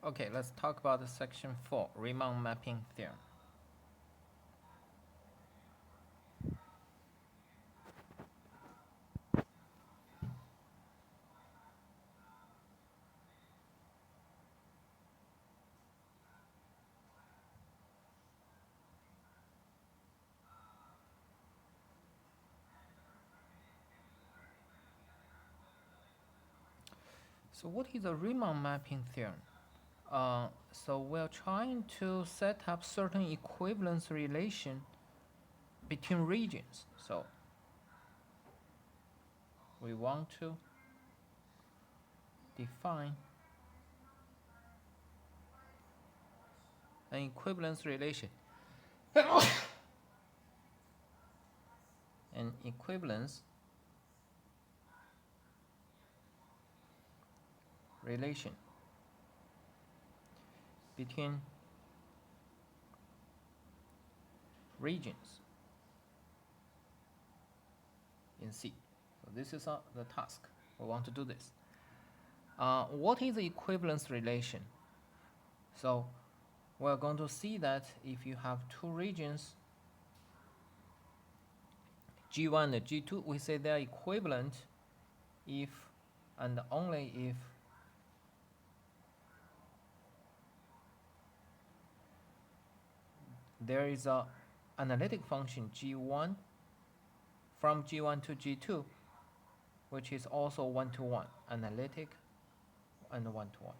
Okay, let's talk about the section 4, Riemann mapping theorem. So what is a Riemann mapping theorem? So we're trying to set up certain equivalence relation between regions. So we want to define an equivalence relation. An equivalence relation between regions in C. So this is the task. We want to do this. What is the equivalence relation? So we're going to see that if you have two regions, G1 and G2, we say they're equivalent if and only if there is a analytic function G1 from G1 to G2, which is also one-to-one, analytic and one-to-one.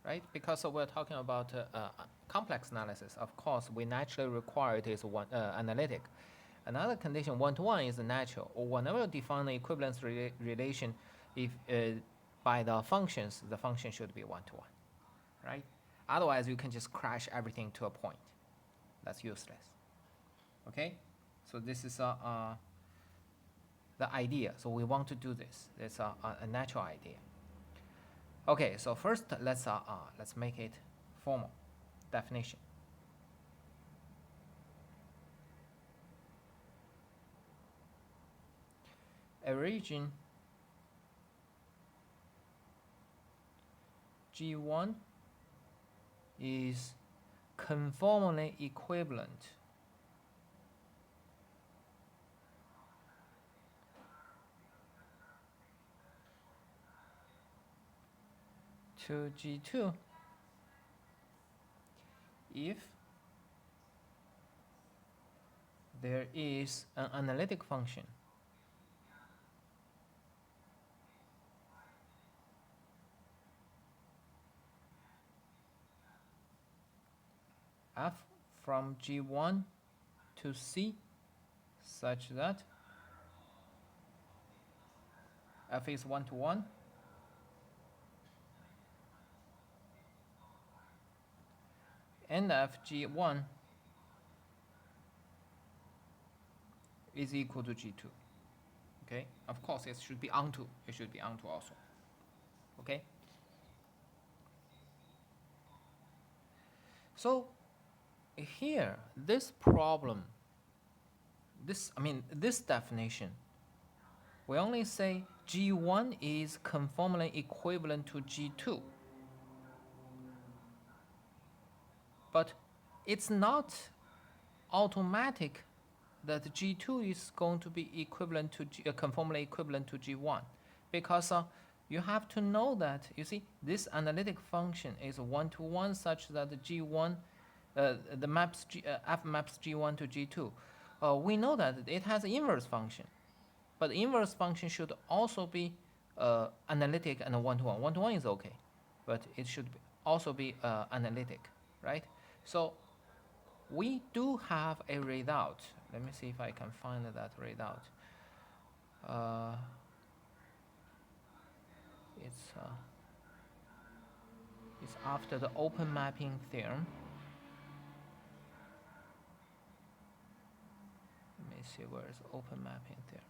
Right? Because we're talking about complex analysis, of course, we naturally require it is analytic. Another condition, one-to-one, is natural. Or whenever you define the equivalence relation, if by the functions, the function should be one-to-one, right? Otherwise, you can just crash everything to a point. That's useless. Okay? So this is the idea. So we want to do this. It's a natural idea. Okay, so first let's make it formal definition. A region G1 is conformally equivalent to G2 if there is an analytic function f from G1 to C such that f is one-to-one and f G1 is equal to G2. Okay, of course it should be onto. It should be onto also. Okay. So here, this problem, this definition, we only say G1 is conformally equivalent to G2. But it's not automatic that G2 is going to be equivalent to conformally equivalent to G1, because you have to know that, you see, this analytic function is one-to-one such that the G1, f maps G1 to G2. We know that it has an inverse function, but the inverse function should also be analytic and one-to-one. One-to-one is okay, but it should also be analytic, right? So we do have a result. Let me see if I can find that result. It's after the open mapping theorem. Let me see where is open mapping theorem.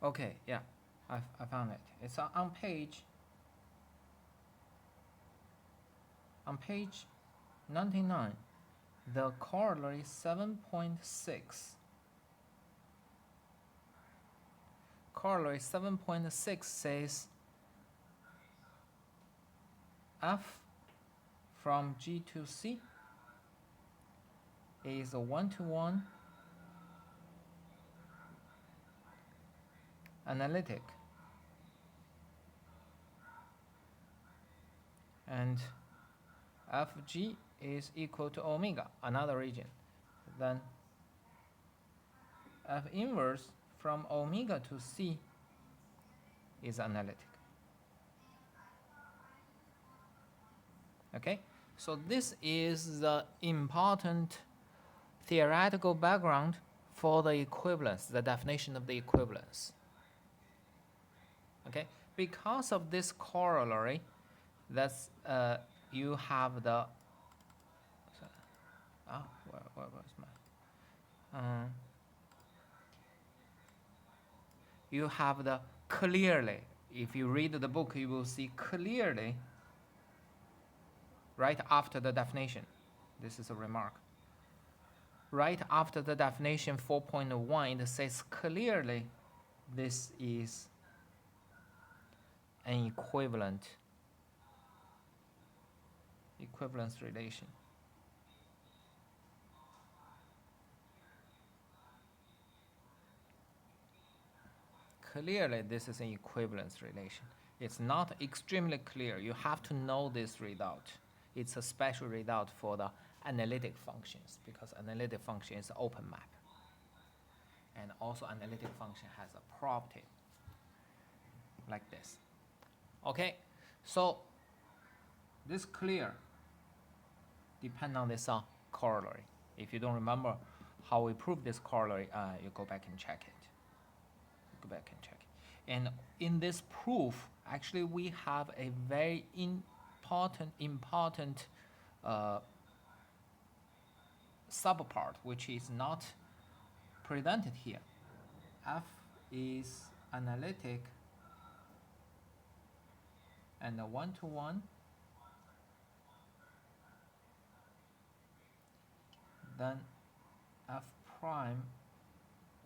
Okay, yeah, I found it. It's on page 99, the corollary 7.6. Corollary 7.6 says f from G to C is a one-to-one analytic, and fg is equal to omega, another region. Then f inverse from omega to C is analytic. Okay, so this is the important theoretical background for the equivalence, the definition of the equivalence. Okay, because of this corollary, that's you have the where was my you have the clearly. If you read the book, you will see clearly right after the definition. This is a remark. Right after the definition 4.1, it says clearly this is an equivalence relation. Clearly, this is an equivalence relation. It's not extremely clear. You have to know this result. It's a special result for the analytic functions, because analytic function is an open map. And also analytic function has a property like this. Okay, so this clear depend on this corollary. If you don't remember how we prove this corollary, you go back and check it. And in this proof, actually we have a very important subpart, which is not presented here. F is analytic and a one-to-one, then f prime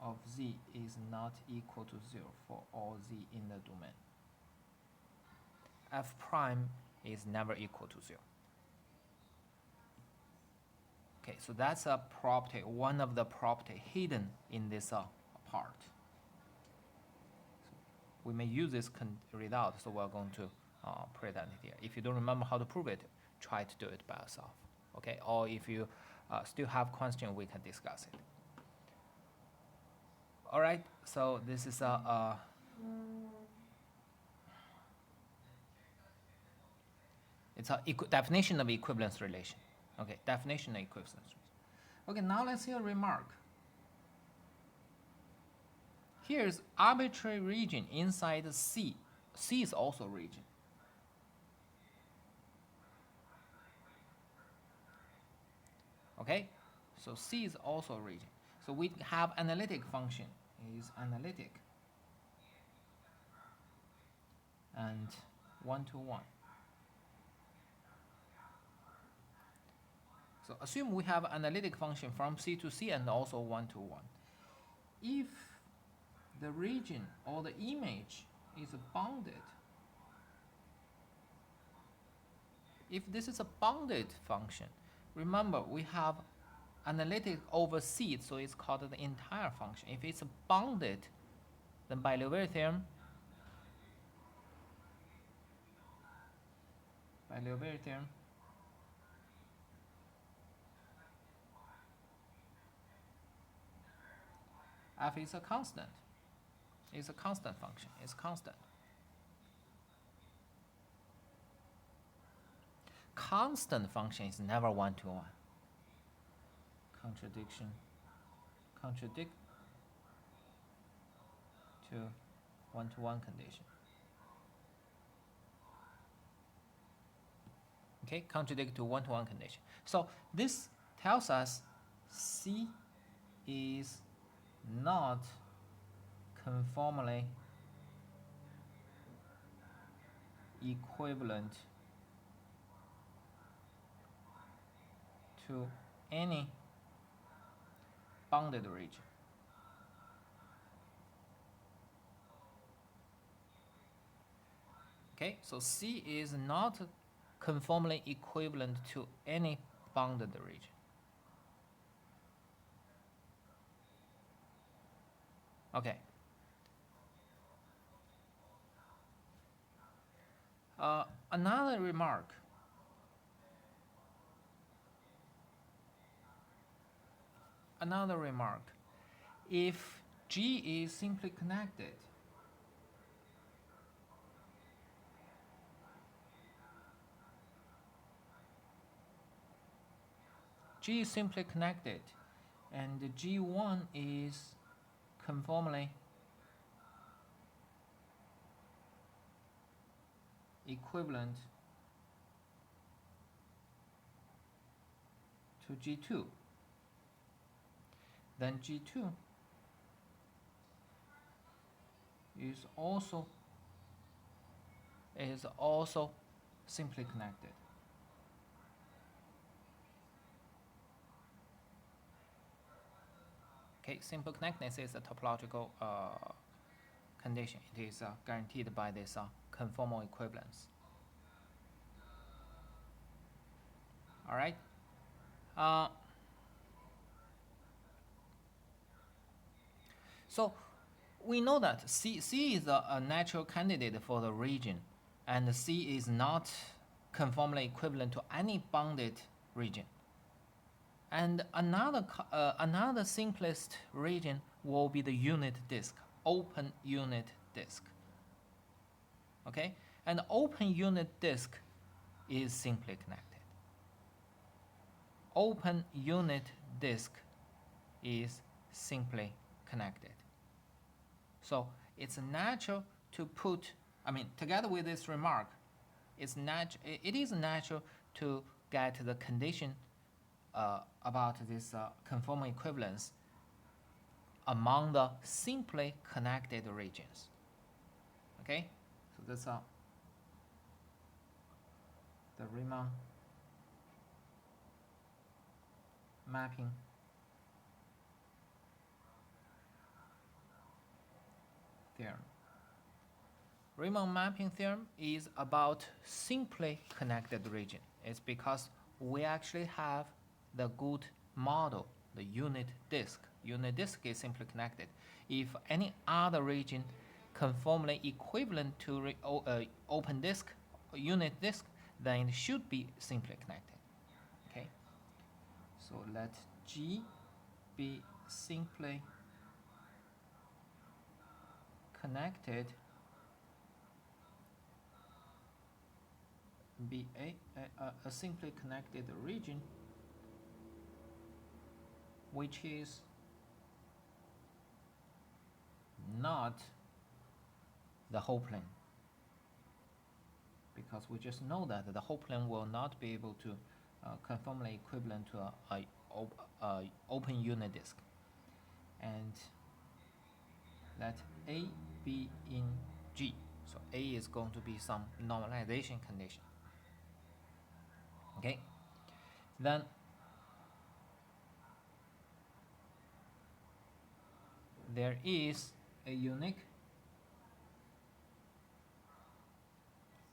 of z is not equal to 0 for all z in the domain. F prime is never equal to 0. Okay, so that's a property, one of the property hidden in this part. So we may use this result, so we're going to present it here. If you don't remember how to prove it, try to do it by yourself. Okay, or if you still have question, we can discuss it. All right, so this is it's a definition of equivalence relation. Okay, definition of equivalence relation. Okay, now let's see a remark. Here's arbitrary region inside C. C is also region. Okay, so C is also a region. So we have analytic function is analytic and one-to-one. So assume we have analytic function from C to C and also one-to-one. If the region or the image is bounded, if this is a bounded function, remember we have analytic over C, so it's called the entire function. If it's bounded, then by Liouville theorem, f is a constant. It's a constant function. It's constant. Constant function is never one-to-one. Contradict to one-to-one condition. Okay, contradict to one-to-one condition. So this tells us C is not conformally equivalent to any bounded region. Okay, so C is not conformally equivalent to any bounded region. Okay. Another remark. If G is simply connected, G is simply connected, and G1 is conformally equivalent to G2, then G2 is also simply connected. Okay, simple connectedness is a topological condition. It is guaranteed by this conformal equivalence. All right. So we know that C is a natural candidate for the region, and C is not conformally equivalent to any bounded region. And another simplest region will be the unit disk, open unit disk. Okay, and open unit disk is simply connected. Open unit disk is simply connected. So it's natural to put, together with this remark, it is natural to get the condition about this conformal equivalence among the simply connected regions. Okay, so that's the Riemann mapping theorem. Riemann mapping theorem is about simply connected region. It's because we actually have the good model, the unit disk. Unit disk is simply connected. If any other region conformally equivalent to open disk, unit disk, then it should be simply connected. Okay. So let G be simply connected, be a simply connected region which is not the whole plane, because we just know that the whole plane will not be able to conformally equivalent to a open unit disk. And let A be in G. So A is going to be some normalization condition. Okay, then there is a unique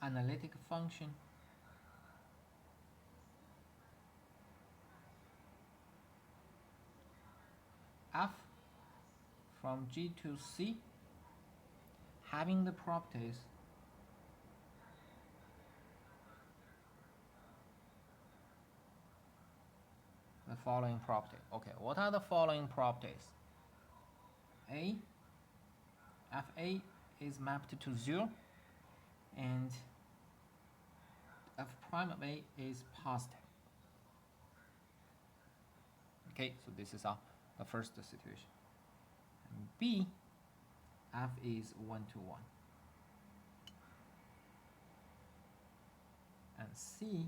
analytic function f from G to C having the properties the following property. Okay, what are the following properties? A, Fa is mapped to 0, and F prime of A is positive. Okay, so this is the first situation. And B, F is 1 to 1. And C,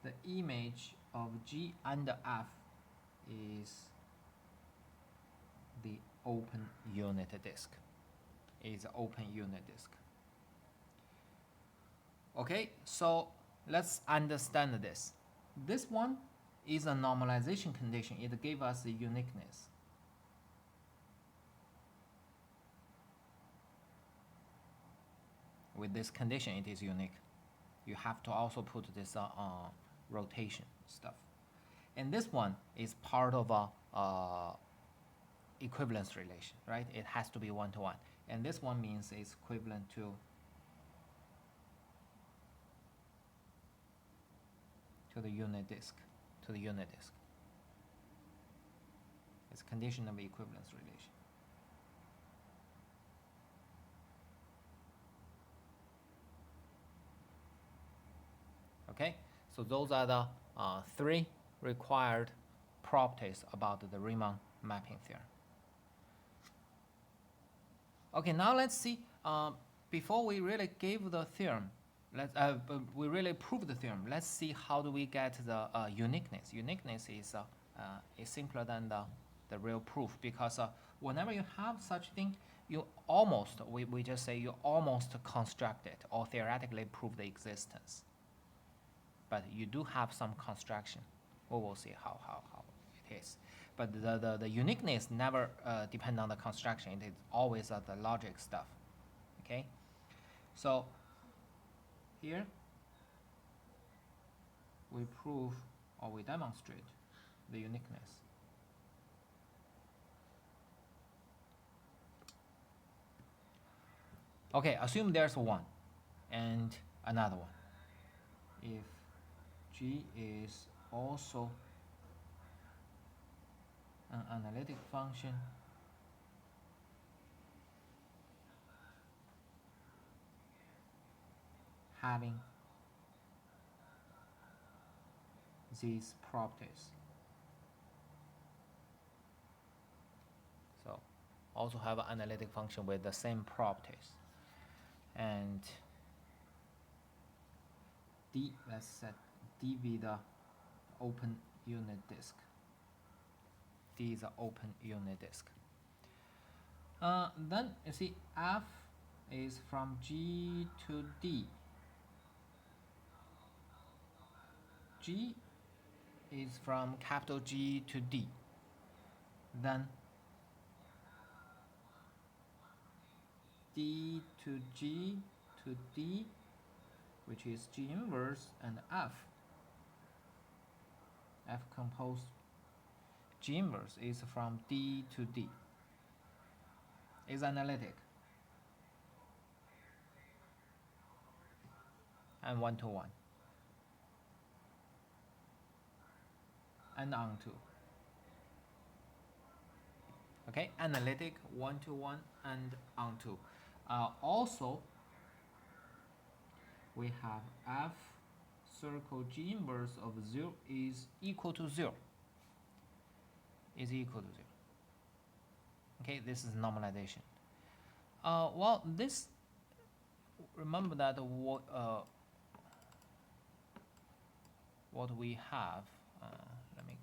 the image of G under F is the open unit disk. Is open unit disk. Okay, so let's understand this. This one is a normalization condition. It gave us the uniqueness. With this condition, it is unique. You have to also put this rotation stuff. And this one is part of a equivalence relation, right? It has to be one-to-one. And this one means it's equivalent to the unit disk, It's a condition of equivalence relation. Okay, so those are the three required properties about the Riemann mapping theorem. Okay, now let's see, before we really give the theorem, we really prove the theorem, let's see how do we get the uniqueness. Uniqueness is simpler than the real proof, because whenever you have such thing, you almost, we just say you almost construct it or theoretically prove the existence. But you do have some construction. We will see how it is. But the uniqueness never depend on the construction. It is always the logic stuff. Okay? So here we prove or we demonstrate the uniqueness. Okay, assume there's one and another one. If G is also an analytic function having these properties. So also have an analytic function with the same properties. And D, let's set D be the open unit disk. D is an open unit disk. Then you see F is from G to D. G is from capital G to D. Then D to G to D, which is G inverse, and F. F composed G inverse is from D to D. Is analytic and one-to-one and onto. Okay, analytic, one-to-one, and onto. Also, we have F circle G inverse of 0 is equal to 0. Is equal to 0. Okay, this is normalization. Well, this, remember that what we have, let me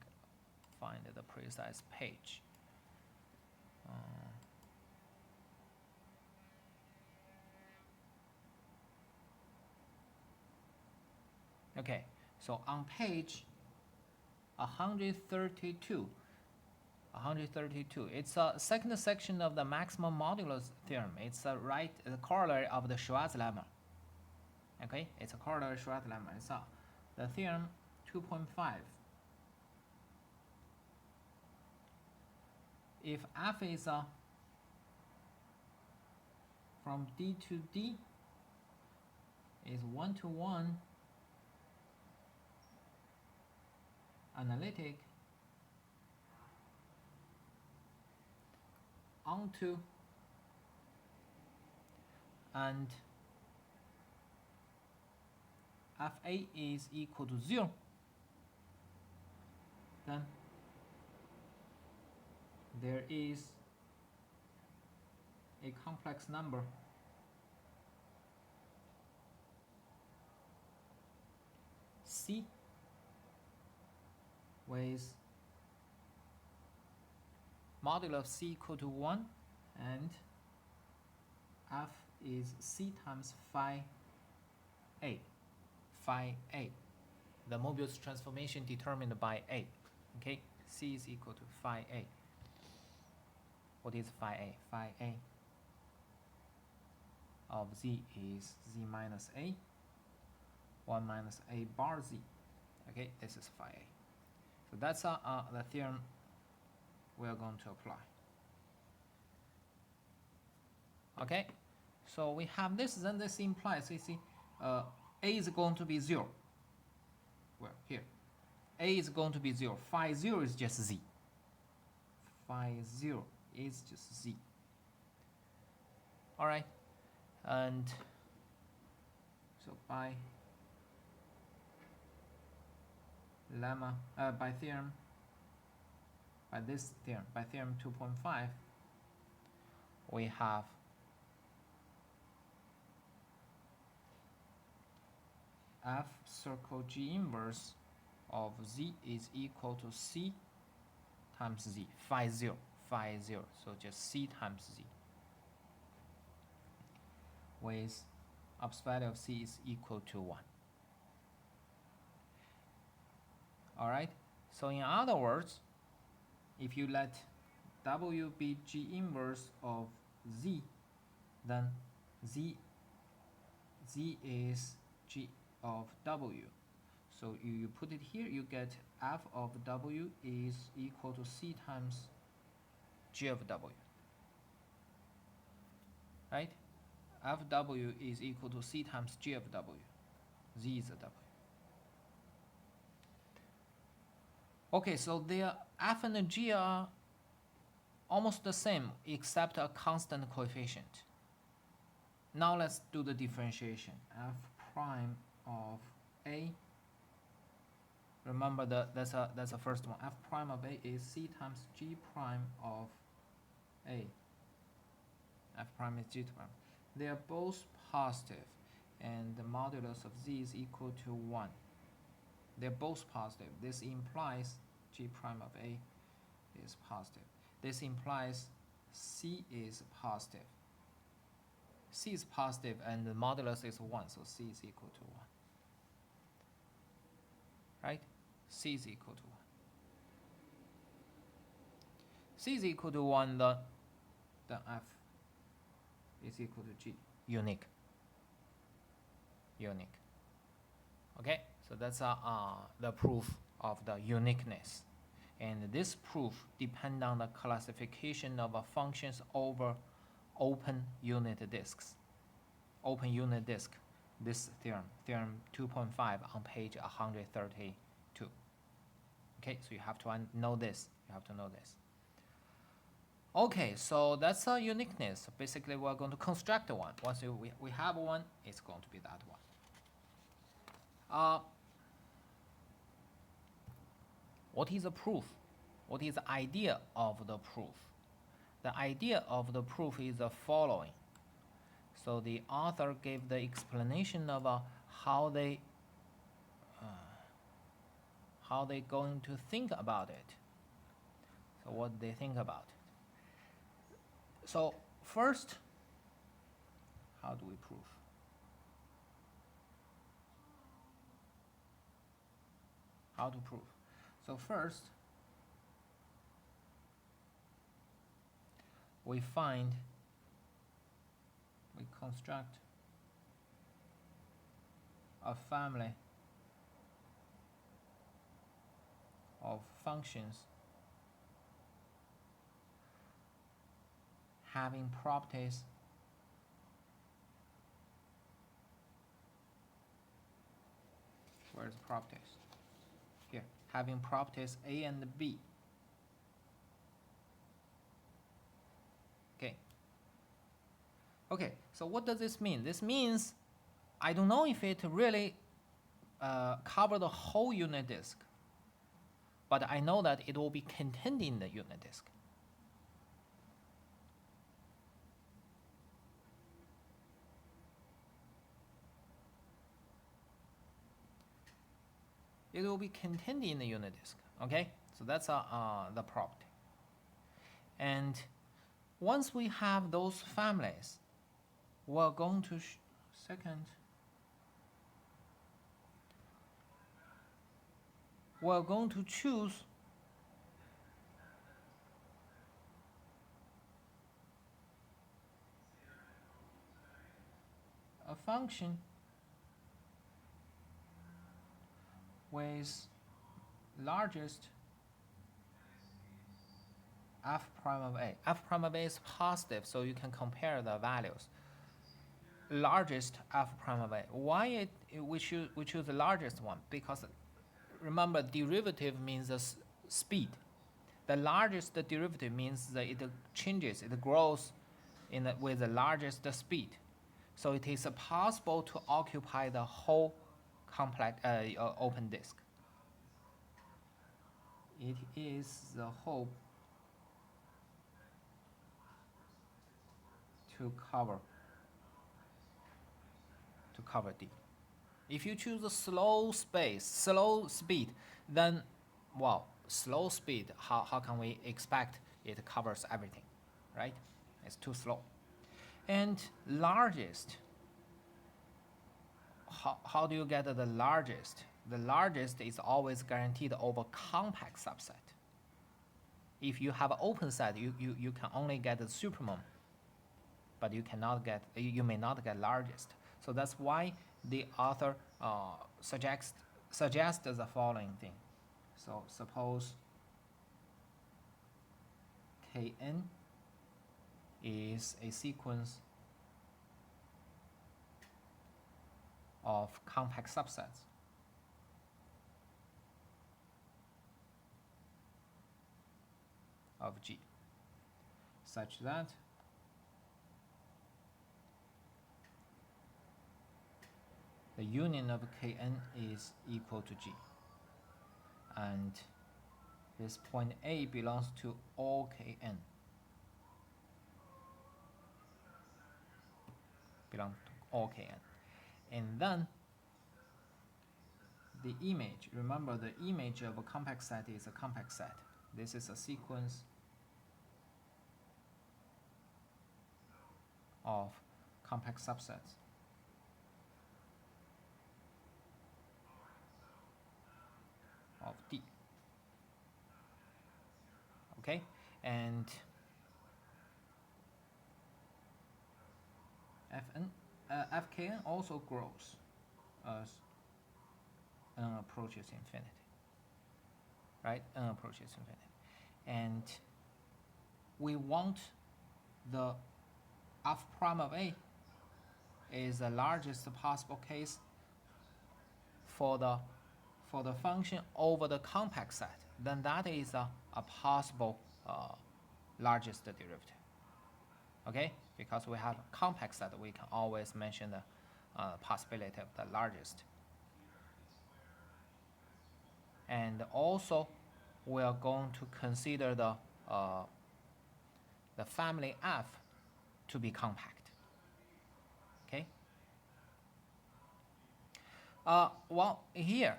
find the precise page. Okay, so on page 132, it's a second section of the maximum modulus theorem. It's the corollary of the Schwarz lemma. Okay, it's a corollary Schwarz lemma. It's the theorem 2.5. If F is from D to D is one-to-one analytic onto and Fa is equal to 0, then there is a complex number C with modulo of C equal to 1, and F is C times phi A. Phi A. The Mobius transformation determined by A. Okay, C is equal to phi A. What is phi A? Phi A of Z is Z minus A, 1 minus A bar Z. Okay, this is phi A. So that's the theorem we are going to apply. Okay, so we have this, then this implies, you see, A is going to be 0. Well, here, A is going to be 0. Phi 0 is just Z. Phi 0 is just Z. All right, and so by lemma, by theorem, by this theorem, by theorem 2.5, we have F circle G inverse of Z is equal to C times Z, phi 0, so just C times Z, with ops value of C is equal to 1. All right, so in other words, if you let W be G inverse of Z, then Z is G of W. So you put it here, you get F of W is equal to C times G of W. Right? Fw is equal to C times G of W. Z is a W. Okay, so their F and G are almost the same except a constant coefficient. Now let's do the differentiation. F prime of A. Remember that's the first one. F prime of A is C times G prime of A. F prime is G prime. They are both positive, and the modulus of Z is equal to 1. They're both positive. This implies G prime of A is positive. This implies C is positive. C is positive and the modulus is 1, so C is equal to 1. Right? C is equal to 1. C is equal to 1, then F is equal to G. Unique. Okay, so that's the proof of the uniqueness. And this proof depends on the classification of functions over open unit disks. Open unit disk, this theorem, theorem 2.5 on page 132. Okay, so you have to know this. Okay, so that's a uniqueness. Basically, we're going to construct one. Once we have one, it's going to be that one. What is a proof? What is the idea of the proof? The idea of the proof is the following. So the author gave the explanation of how they going to think about it. So what they think about it. So first, how do we prove? How to prove? So first, we construct a family of functions having properties where's properties? Here, having properties A and B. Okay, so what does this mean? This means I don't know if it really covers the whole unit disk, but I know that it will be contained in the unit disk. It will be contained in the unit disk. Okay, so that's the property. And once we have those families, we're going to we're going to choose a function with largest f prime of a. F prime of a is positive, so you can compare the values. Largest f prime of a. Why we choose the largest one? Because remember, derivative means the speed. The largest derivative means that it changes, it grows with the largest speed. So it is possible to occupy the whole complex open disk. It is the hope to cover D. If you choose a slow speed, then, well, slow speed, how can we expect it covers everything, right? It's too slow. And largest, how do you get the largest? The largest is always guaranteed over compact subset. If you have an open set, you can only get the supremum, but you may not get largest. So that's why the author suggests the following thing. So suppose Kn is a sequence of compact subsets of G such that the union of Kn is equal to G, and this point A belongs to all Kn. And then the image, remember the image of a compact set is a compact set. This is a sequence of compact subsets. Of D. Okay, and Fkn also grows as n approaches infinity, right? N approaches infinity, and we want the f prime of A is the largest possible case for the function over the compact set. Then that is a possible largest derivative. Okay, because we have a compact set, we can always mention the possibility of the largest. And also, we are going to consider the family F to be compact. Okay. Well, here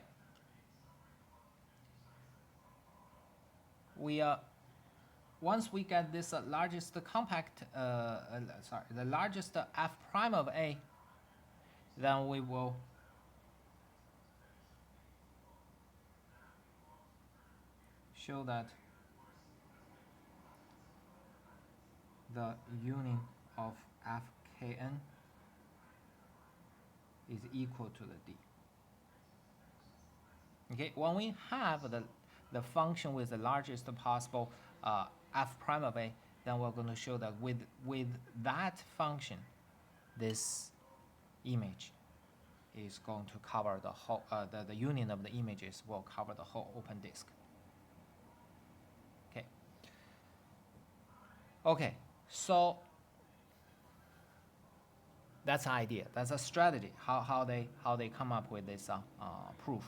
we once we get this largest compact, the largest f prime of A, then we will show that the union of Fkn is equal to the D. Okay, when we have the function with the largest possible f prime of A, then we're going to show that with that function, this image is going to cover the whole, the union of the images will cover the whole open disk. Okay. Okay, so that's an idea. That's a strategy. How they come up with this proof,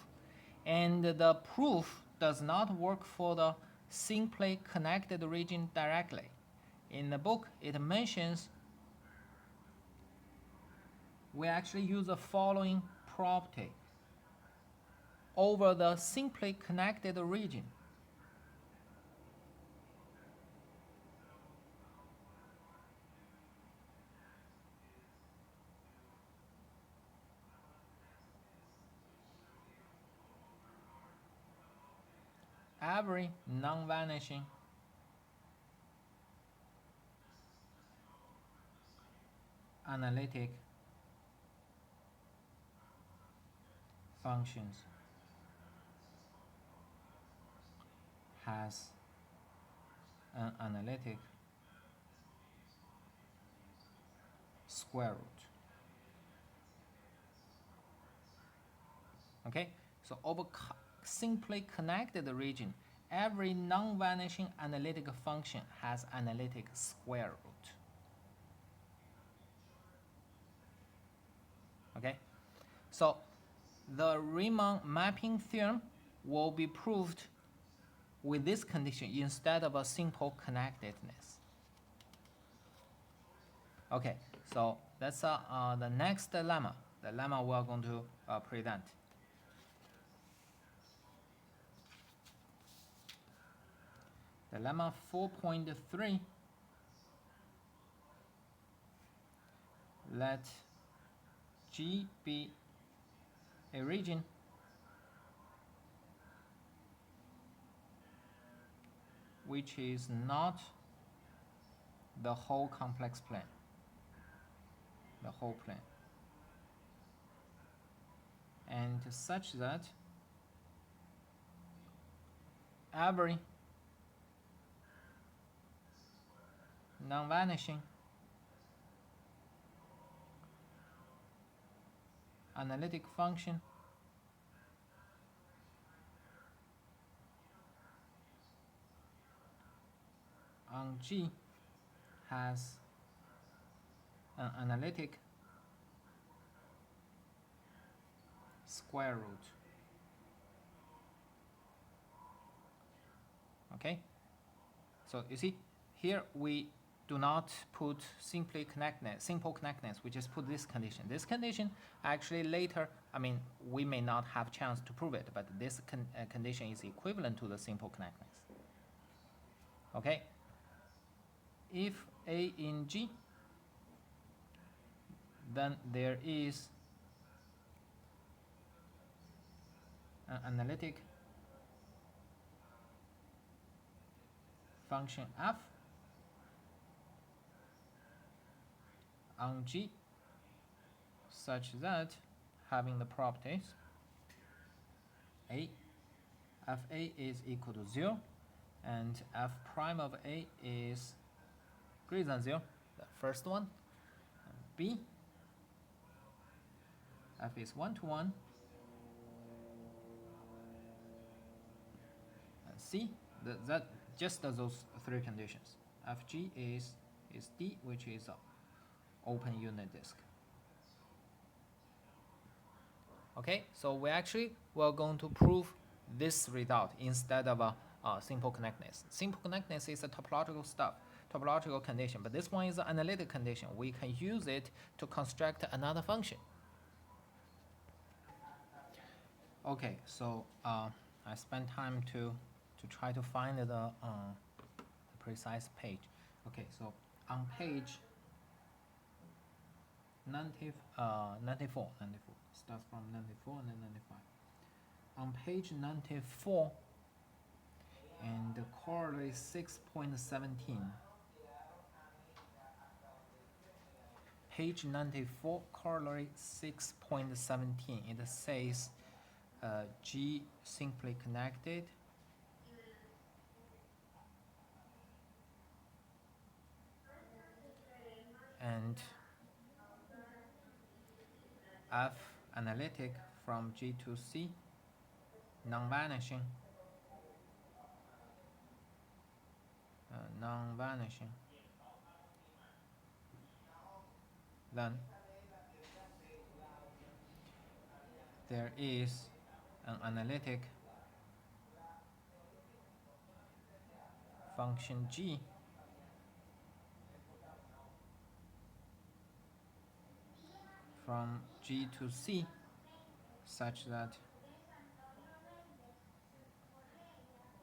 and the proof does not work for the simply connected region directly. In the book, it mentions we actually use the following property over the simply connected region. every non-vanishing analytic functions has an analytic square root. Okay, so over simply connected region, every non-vanishing analytic function has analytic square root. Okay, so the Riemann mapping theorem will be proved with this condition instead of a simple connectedness. Okay, so that's the next lemma. The lemma we are going to present. The lemma 4.3. Let G be a region which is not the whole complex plane, the whole plane, and such that every non-vanishing analytic function on G has an analytic square root. Okay, so you see here we do not put simple connectedness. We just put this condition. This condition actually later, I mean, we may not have chance to prove it, but this condition is equivalent to the simple connectedness. Okay, if A in G, then there is an analytic function f on G such that having the properties A, fa is equal to 0 and f prime of A is greater than 0, the first one. And B, f is 1 to 1. And C, that just those three conditions. Fg is D, which is an open unit disk. Okay, so we're going to prove this result instead of a simple connectedness. Simple connectedness is a topological stuff, topological condition, but this one is an analytic condition. We can use it to construct another function. Okay, so I spent time to try to find the precise page. Okay, so on page 94, starts from 94 and then 95. On page 94 and the corollary 6.17. Page 94, corollary 6.17, it says G simply connected and F analytic from G to C, non-vanishing, then there is an analytic function G from G to C such that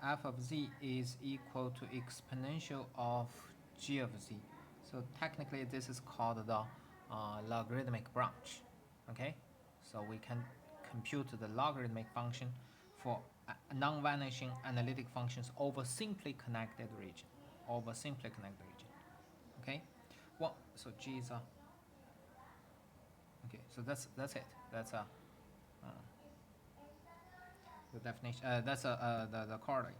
f of z is equal to exponential of g of z. So technically this is called the logarithmic branch. Okay, so we can compute the logarithmic function for non-vanishing analytic functions over simply connected region. Okay. Well, so G is a. Okay, so that's it. That's the definition. That's the corollary.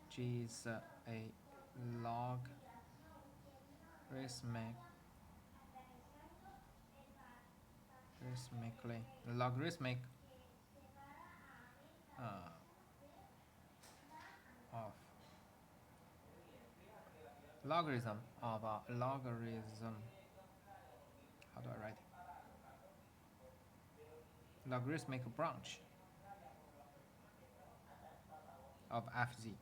G is a logarithmic uh, of logarithm of a logarithm. How do I write it? Logarithmic branch of fz.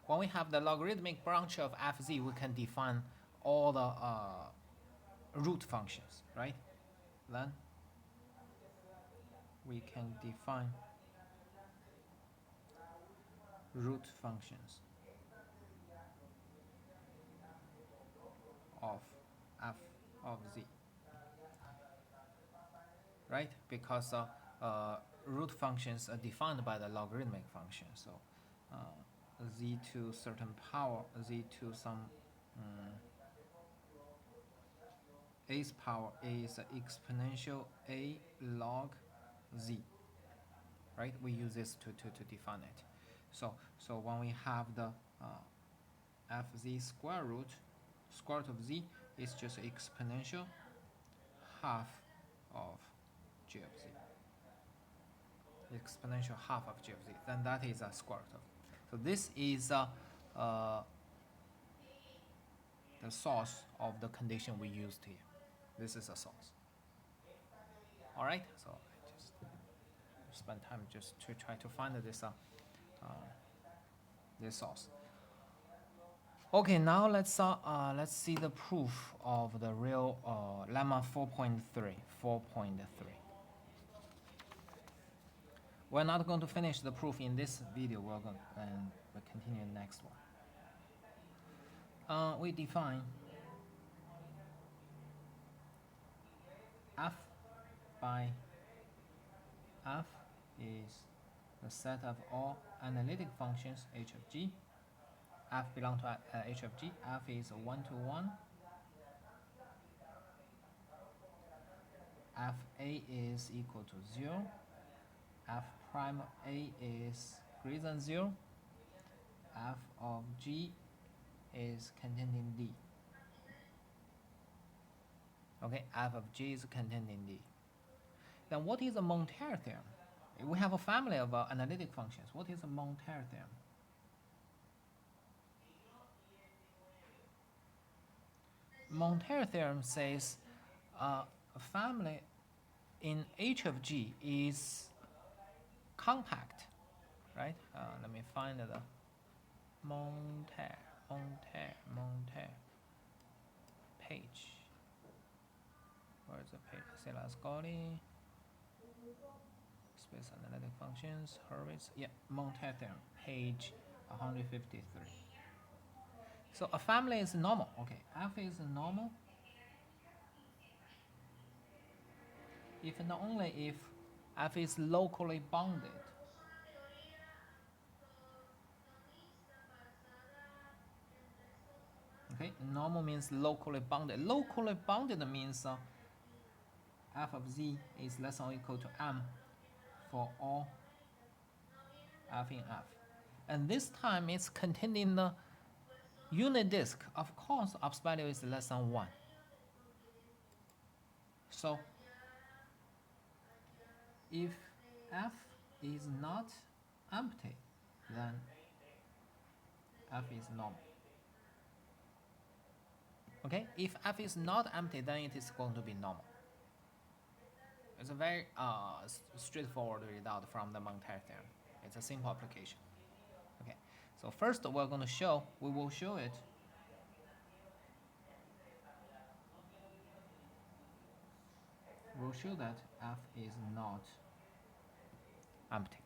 When we have the logarithmic branch of fz, we can define all the root functions, right? Then we can define root functions of f of z, right? Because root functions are defined by the logarithmic function. So z to certain power, z to some a's power is exponential a log z, right? We use this to define it. So when we have the fz square root of z is just exponential half of g of z. Exponential half of g of z. Then that is a square root of. So this is the source of the condition we used here. This is a source. All right. So I just spend time just to try to find this source. Okay, now let's see the proof of the real lemma 4.3. We're not going to finish the proof in this video. We'll continue the next one. We define f by f is the set of all analytic functions h of g. F belongs to h of g. F is 1 to 1. F a is equal to 0. F prime a is greater than 0. F of g is contained in D. Okay, f of g is contained in D. Then what is the Montel theorem? We have a family of analytic functions. What is the Montel theorem? Montel theorem says a family in h of g is compact, right? Let me find the Montel page. Where is the page? Silas-Gaudy, space analytic functions, Hurwitz. Yeah, Montel theorem, page 153. So a family is normal. Okay, f is normal if and only if f is locally bounded. Okay, normal means locally bounded. Locally bounded means f of z is less than or equal to m for all f in f. And this time it's contained in the unit disk. Of course, ops value is less than 1. So if f is not empty, then f is normal. Okay, if f is not empty, then it is going to be normal. It's a very straightforward result from the Montel theorem. It's a simple application. Okay, so first we will show it. We'll show that f is not empty.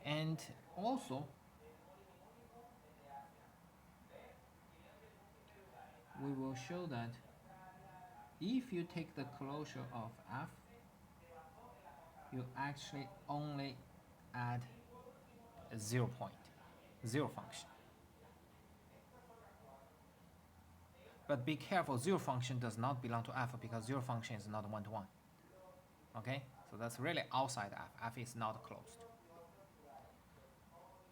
And also, we will show that if you take the closure of f, you actually only add 0 point, 0 function. But be careful, 0 function does not belong to f because 0 function is not one-to-one. Okay, so that's really outside f. F is not closed.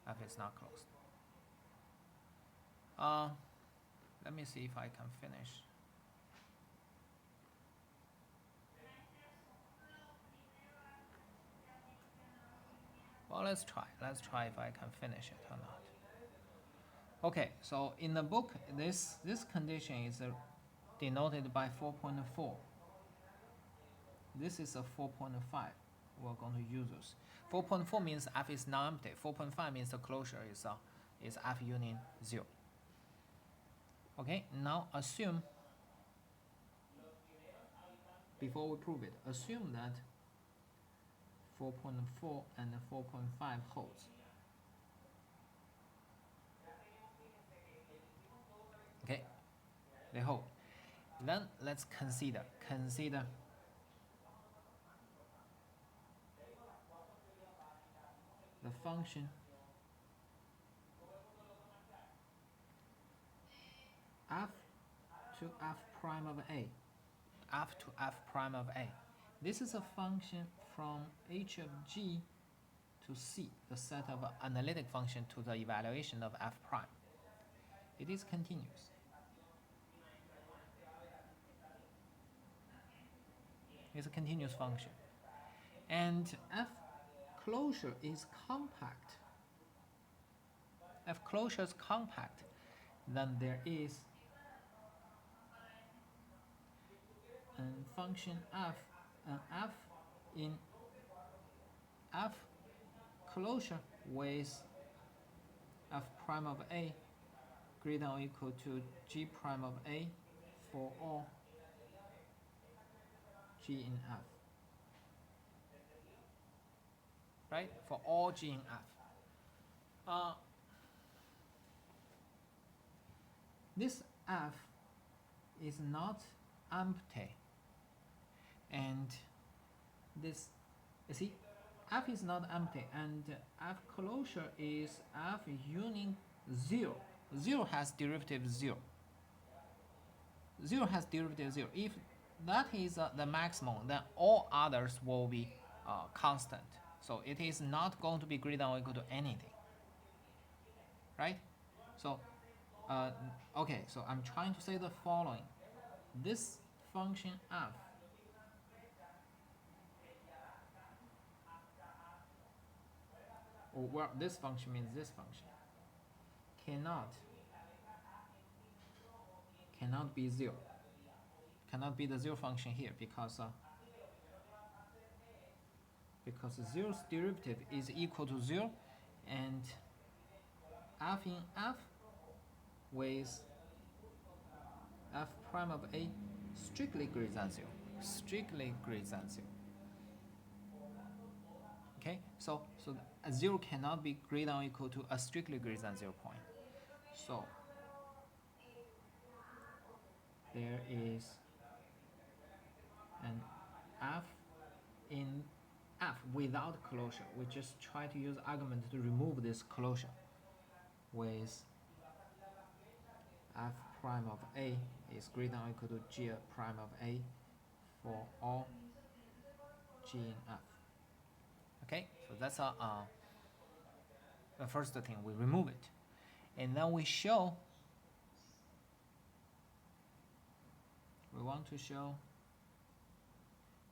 F is not closed. Let me see if I can finish. Well, let's try. Let's try if I can finish it or not. Okay, so in the book, this condition is denoted by 4.4. This is a 4.5. We're going to use this. 4.4 means f is non-empty. 4.5 means the closure is f union 0. Okay, now assume, before we prove it, assume that 4.4 and 4.5 holds. Okay, they hold. Then let's consider the function f to f prime of a. F to f prime of a. This is a function from h of g to c, the set of analytic function to the evaluation of f prime. It is continuous. It's a continuous function. And f closure is compact. If closure is compact, then there is a function f, f in f closure with f prime of a greater than or equal to g prime of a for all g in f. Right? For all g in f. This f is not empty, and this, you see, f is not empty, and f closure is f union 0. 0 has derivative 0. 0 has derivative 0. If that is the maximum, then all others will be constant. So it is not going to be greater than or equal to anything. Right? So, okay, so I'm trying to say the following. This function f or well, this function means this function cannot be 0. Cannot be the 0 function here because 0's derivative is equal to 0, and f in f with f prime of a strictly greater than 0. Strictly greater than 0. Okay, so a 0 cannot be greater than or equal to a strictly greater than 0 point. So there is an f in f without closure. We just try to use argument to remove this closure with f prime of a is greater than or equal to g prime of a for all g in f. Okay, so that's the first thing, we remove it. And then we want to show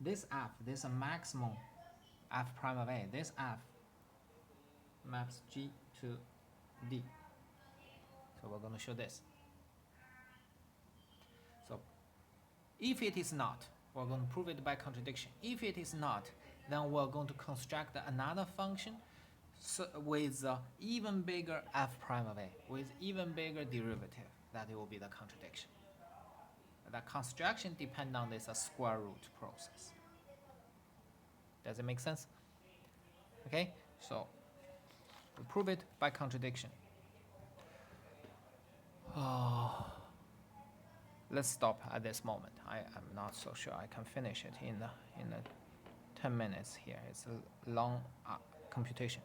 this f, this maximum f prime of a, this f maps g to d. So we're going to show this. So if it is not, we're going to prove it by contradiction. If it is not, then we're going to construct another function with even bigger f prime of a, with even bigger derivative. That will be the contradiction. The construction depends on this square root process. Does it make sense? Okay, so we prove it by contradiction. Let's stop at this moment. I am not so sure I can finish it in the 10 minutes here. It's a long computation.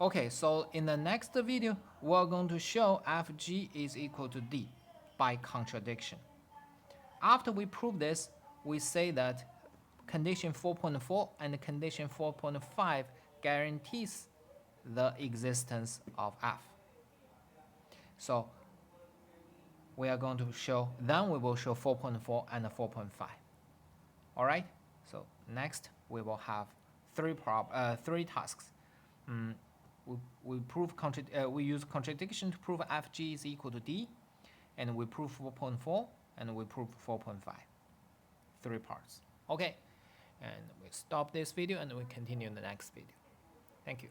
Okay, so in the next video, we're going to show fg is equal to d by contradiction. After we prove this, we say that condition 4.4 and condition 4.5 guarantees the existence of f. So we are going to show, then we will show 4.4 and 4.5. All right, so next we will have three tasks. We use contradiction to prove fg is equal to d, and we prove 4.4, and we prove 4.5. 3 parts. Okay, and we stop this video and we continue in the next video. Thank you.